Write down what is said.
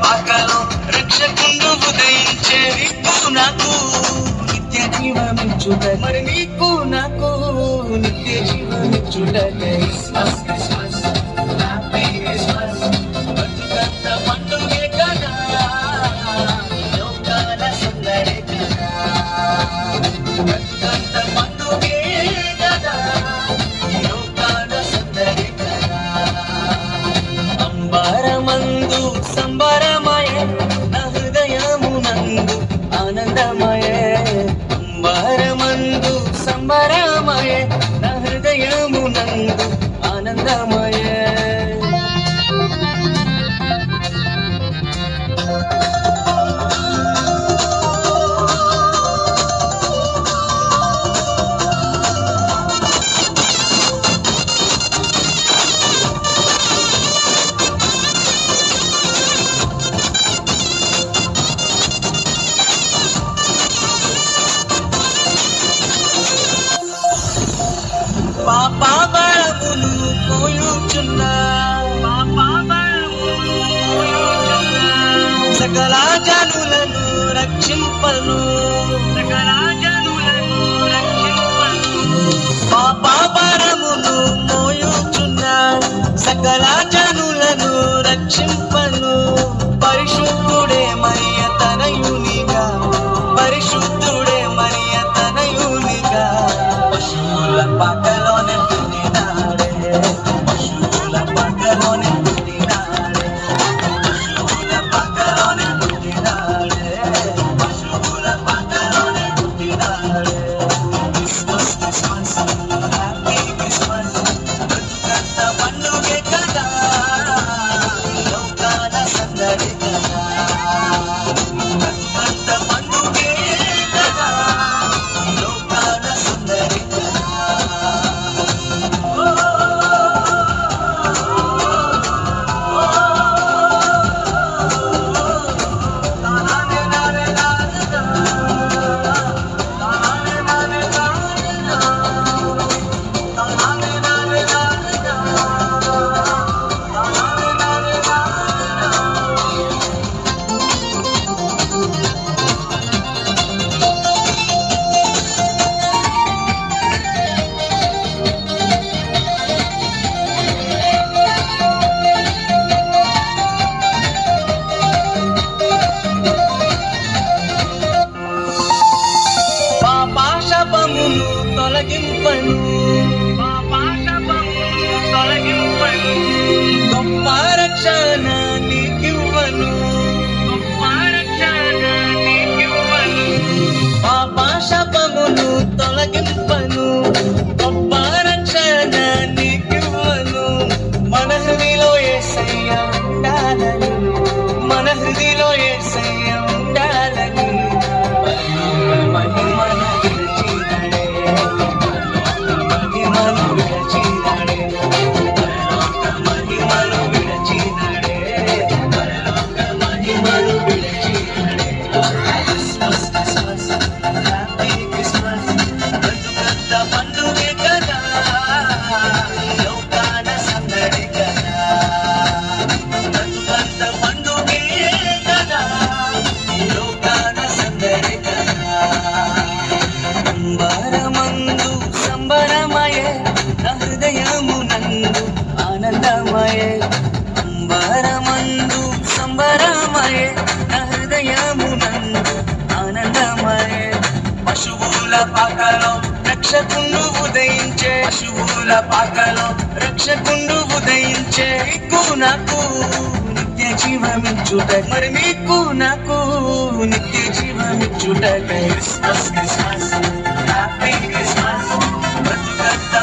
పాకలో రక్షకుండు ఉదయించే నీకు నాకు నిత్య జీవమిచ్చుట మరి నీకు నాకు నిత్య జీవమిచ్చుట క్రిస్మస్ క్రిస్మస్ హ్యాపీ క్రిస్మస్ బతుకంత పండుగే కదా లోకాల సందడి కదా బతుకంత పండుగే కదా లోకాల సందడి కదా అంబరమందు సంబరమయ నా హృదయమునందు ఆనందమయ అంబరమందు సంబరమయ నా హృదయమునందు ఆనందమయ పాపబలమును పోయుచున్నా సకల జనులను రక్షింపను పాపబలమును మోయుచున్నా సకల జనులను రక్షింపను పరిశుద్ధుడే మరియ తనయునిగా పరిశుద్ధుడే మరియ తనయునిగా పశువుల పాకలోనే పుట్టినాడే పశువుల పాకలోనే పుట్టినాడే పశువుల పాకలోనే పుట్టినాడే పశువుల పాకలోనే పుట్టినాడే క్రిస్మస్ క్రిస్మస్ హ్యాపీ క్రిస్మస్ బతుకంత పండుగే కదా లోకాల సందడి కదా బతుకంత పండుగే కదా లోకాల సందడి పాపమును తొలగింపను గొప్ప రక్షణ నీకివ్వను పాపమును తొలగింపను గొప్ప రక్షణ నీకివ్వను మన హృదిలో యేసయ్య ఉండాలని మన హృదిలో యేసయ్య ఉండాలని మహిమను విరచినాడే మహిమను విరచినాడే మహిమను విరచినాడే మహిమను విరచినాడే క్రిస్మస్ క్రిస్మస్ హ్యాపీ క్రిస్మస్ బతుకంత పండుగే కదా లోకాల సందడి కదా బతుకంత పండుగే కదా లోకాల సందడి కదా అంబరమందు సంబరమయ నా హృదయమునందు ఆనందమయ అంబరమందు సంబరమయ నా హృదయమునందు ఆనందమయ పశువుల పాకలో రక్షకుండు ఉదయించే పశువుల పాకలో రక్షకుండు ఉదయించే నీకు నాకు నిత్య జీవమిచ్చుట మరి నీకు నాకు నిత్య జీవమిచ్చుట క్రిస్మస్ క్రిస్మస్ హ్యాపీ క్రిస్మస్ బతుకంత